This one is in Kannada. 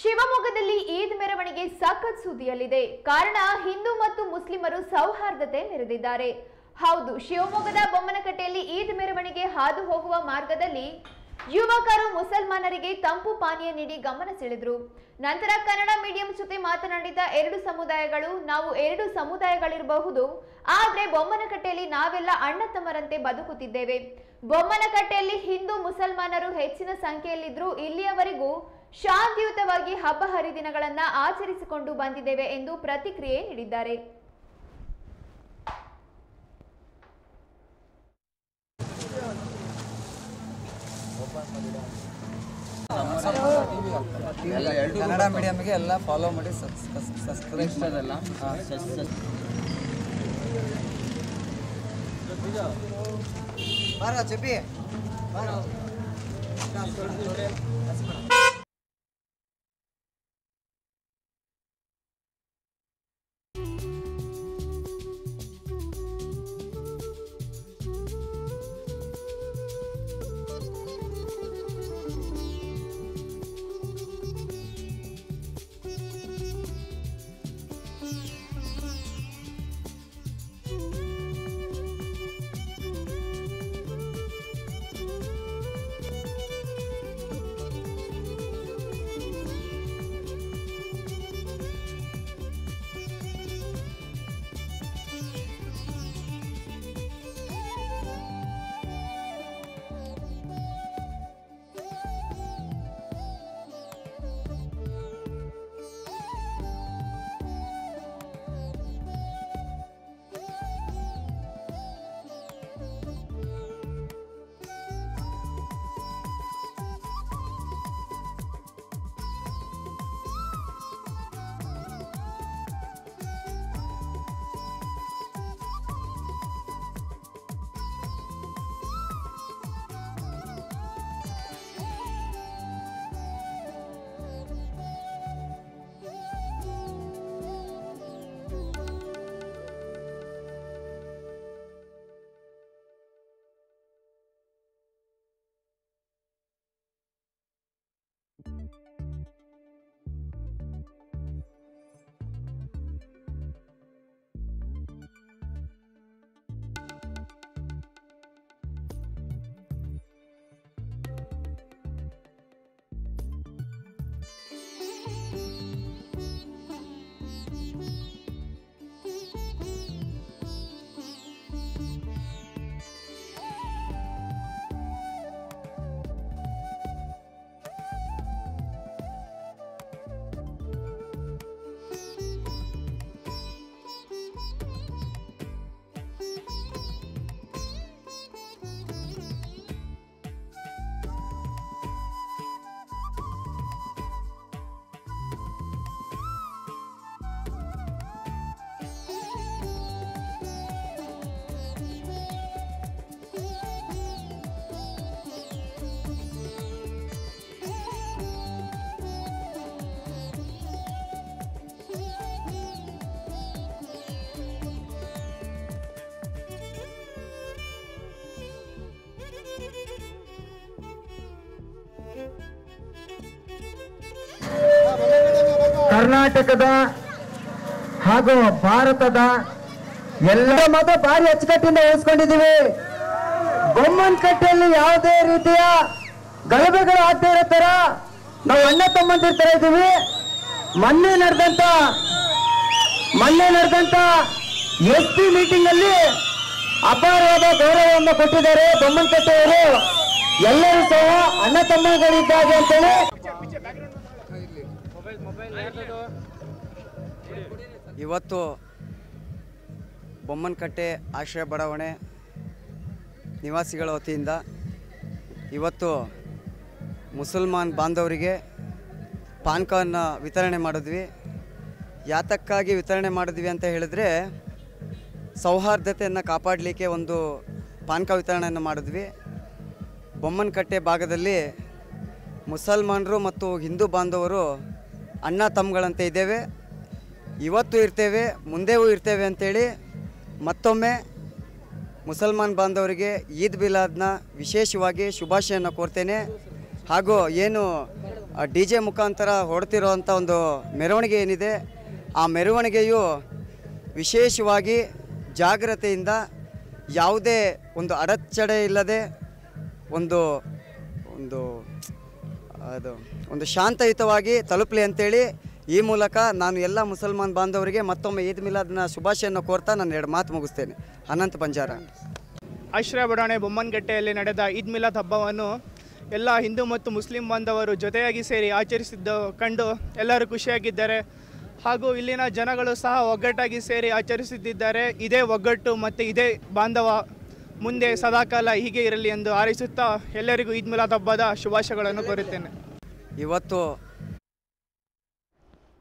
ಶಿವಮೊಗ್ಗದಲ್ಲಿ ಈದ್ ಮೆರವಣಿಗೆ ಸಖತ್ ಸುದ್ದಿಯಲ್ಲಿದೆ. ಕಾರಣ ಹಿಂದೂ ಮತ್ತು ಮುಸ್ಲಿಮರು ಸೌಹಾರ್ದತೆ ಮೆರೆದಿದ್ದಾರೆ. ಹೌದು, ಶಿವಮೊಗ್ಗದ ಬೊಮ್ಮನಕಟ್ಟೆಯಲ್ಲಿ ಈದ್ ಮೆರವಣಿಗೆ ಹಾದು ಹೋಗುವ ಮಾರ್ಗದಲ್ಲಿ ಯುವಕರು ಮುಸಲ್ಮಾನರಿಗೆ ತಂಪು ಪಾನೀಯ ನೀಡಿ ಗಮನ ಸೆಳೆದರು. ನಂತರ ಕನ್ನಡ ಮೀಡಿಯಂ ಜೊತೆ ಮಾತನಾಡಿದ ಎರಡು ಸಮುದಾಯಗಳು, ನಾವು ಎರಡು ಸಮುದಾಯಗಳಿರಬಹುದು, ಆದ್ರೆ ಬೊಮ್ಮನಕಟ್ಟೆಯಲ್ಲಿ ನಾವೆಲ್ಲ ಅಣ್ಣ ತಮ್ಮರಂತೆ ಬದುಕುತ್ತಿದ್ದೇವೆ. ಬೊಮ್ಮನಕಟ್ಟೆಯಲ್ಲಿ ಹಿಂದೂ ಮುಸಲ್ಮಾನರು ಹೆಚ್ಚಿನ ಸಂಖ್ಯೆಯಲ್ಲಿದ್ದರೂ ಇಲ್ಲಿಯವರೆಗೂ ಶಾಂತಿಯುತವಾಗಿ ಹಬ್ಬ ಹರಿದಿನಗಳನ್ನ ಆಚರಿಸಿಕೊಂಡು ಬಂದಿದ್ದೇವೆ ಎಂದು ಪ್ರತಿಕ್ರಿಯೆ ನೀಡಿದ್ದಾರೆ. ಕನ್ನಡ ಮೀಡಿಯಂಗೆ ಎಲ್ಲ ಫಾಲೋ ಮಾಡಿ ಸಬ್ಸ್ಕ್ರೈಬ್ ಮಾಡಲ್ಲ. ಬಾರ ಚಪ್ಪಿ ಬಾರ. ಕರ್ನಾಟಕದ ಹಾಗೂ ಭಾರತದ ಎಲ್ಲ ಮತ ಭಾರಿ ಅಚ್ಚುಕಟ್ಟಿಂದ ಉಳಿಸ್ಕೊಂಡಿದ್ದೀವಿ. ಬೊಮ್ಮನಕಟ್ಟೆಯಲ್ಲಿ ಯಾವುದೇ ರೀತಿಯ ಗಲಭೆಗಳು ಆಗ್ತಾ ಇರೋ ತರ ನಾವು ಅಣ್ಣ ತಮ್ಮಂದಿರ್ತಾ ಇದ್ದೀವಿ. ಮೊನ್ನೆ ನಡೆದಂತ SP ಮೀಟಿಂಗ್ ಅಲ್ಲಿ ಅಪಾರವಾದ ಗೌರವವನ್ನು ಕೊಟ್ಟಿದ್ದಾರೆ ಬೊಮ್ಮನಕಟ್ಟೆಯವರು. ಎಲ್ಲರೂ ಸಹ ಅಣ್ಣ ತಮ್ಮಗಳಿದ್ದಾಗೆ ಅಂತೇಳಿ ಇವತ್ತು ಬೊಮ್ಮನಕಟ್ಟೆ ಆಶ್ರಯ ಬಡಾವಣೆ ನಿವಾಸಿಗಳ ವತಿಯಿಂದ ಇವತ್ತು ಮುಸಲ್ಮಾನ್ ಬಾಂಧವರಿಗೆ ಪಾನಕವನ್ನು ವಿತರಣೆ ಮಾಡಿದ್ವಿ. ಯಾತಕ್ಕಾಗಿ ವಿತರಣೆ ಮಾಡಿದ್ವಿ ಅಂತ ಹೇಳಿದ್ರೆ, ಸೌಹಾರ್ದತೆಯನ್ನು ಕಾಪಾಡಲಿಕ್ಕೆ ಒಂದು ಪಾನಕ ವಿತರಣೆಯನ್ನು ಮಾಡಿದ್ವಿ. ಬೊಮ್ಮನಕಟ್ಟೆ ಭಾಗದಲ್ಲಿ ಮುಸಲ್ಮಾನರು ಮತ್ತು ಹಿಂದೂ ಬಾಂಧವರು ಅಣ್ಣ ತಮ್ಮಗಳಂತೆ ಇದ್ದೇವೆ. ಇವತ್ತು ಇರ್ತೇವೆ, ಮುಂದೆಯೂ ಇರ್ತೇವೆ ಅಂತೇಳಿ ಮತ್ತೊಮ್ಮೆ ಮುಸಲ್ಮಾನ್ ಬಾಂಧವರಿಗೆ ಈದ್ ಮಿಲಾದ್ನ ವಿಶೇಷವಾಗಿ ಶುಭಾಶಯವನ್ನು ಕೋರ್ತೇನೆ. ಹಾಗೂ ಏನು ಡಿ ಜೆ ಮುಖಾಂತರ ಹೊಡ್ತಿರೋವಂಥ ಒಂದು ಮೆರವಣಿಗೆ ಏನಿದೆ, ಆ ಮೆರವಣಿಗೆಯು ವಿಶೇಷವಾಗಿ ಜಾಗ್ರತೆಯಿಂದ ಯಾವುದೇ ಒಂದು ಅಡಚಣೆ ಇಲ್ಲದೆ ಒಂದು ಒಂದು ಅದು ಒಂದು ಶಾಂತಯುತವಾಗಿ ತಲುಪಲಿ ಅಂತೇಳಿ ಈ ಮೂಲಕ ನಾನು ಎಲ್ಲ ಮುಸಲ್ಮಾನ್ ಬಾಂಧವರಿಗೆ ಮತ್ತೊಮ್ಮೆ ಈದ್ ಮಿಲಾದ್ನ ಶುಭಾಶಯನ್ನು ಕೋರ್ತಾ ನಾನು 2 ಮಾತು ಮುಗಿಸ್ತೇನೆ. ಅನಂತ್ ಬಂಜಾರ. ಆಶ್ರಯ ಬಡಾವಣೆ ಬೊಮ್ಮನಕಟ್ಟೆಯಲ್ಲಿ ನಡೆದ ಈದ್ ಮಿಲಾದ್ ಹಬ್ಬವನ್ನು ಎಲ್ಲ ಹಿಂದೂ ಮತ್ತು ಮುಸ್ಲಿಂ ಬಾಂಧವರು ಜೊತೆಯಾಗಿ ಸೇರಿ ಆಚರಿಸಿದ್ದು ಕಂಡು ಎಲ್ಲರೂ ಖುಷಿಯಾಗಿದ್ದಾರೆ. ಹಾಗೂ ಇಲ್ಲಿನ ಜನಗಳು ಸಹ ಒಗ್ಗಟ್ಟಾಗಿ ಸೇರಿ ಆಚರಿಸುತ್ತಿದ್ದಾರೆ. ಇದೇ ಒಗ್ಗಟ್ಟು ಮತ್ತು ಇದೇ ಬಾಂಧವ ಮುಂದೆ ಸದಾಕಾಲ ಹೀಗೆ ಇರಲಿ ಎಂದು ಹಾರೈಸುತ್ತಾ ಎಲ್ಲರಿಗೂ ಈದ್ ಮಿಲಾದ್ ಹಬ್ಬದ ಶುಭಾಶಯಗಳನ್ನು ಕೋರುತ್ತೇನೆ. ಇವತ್ತು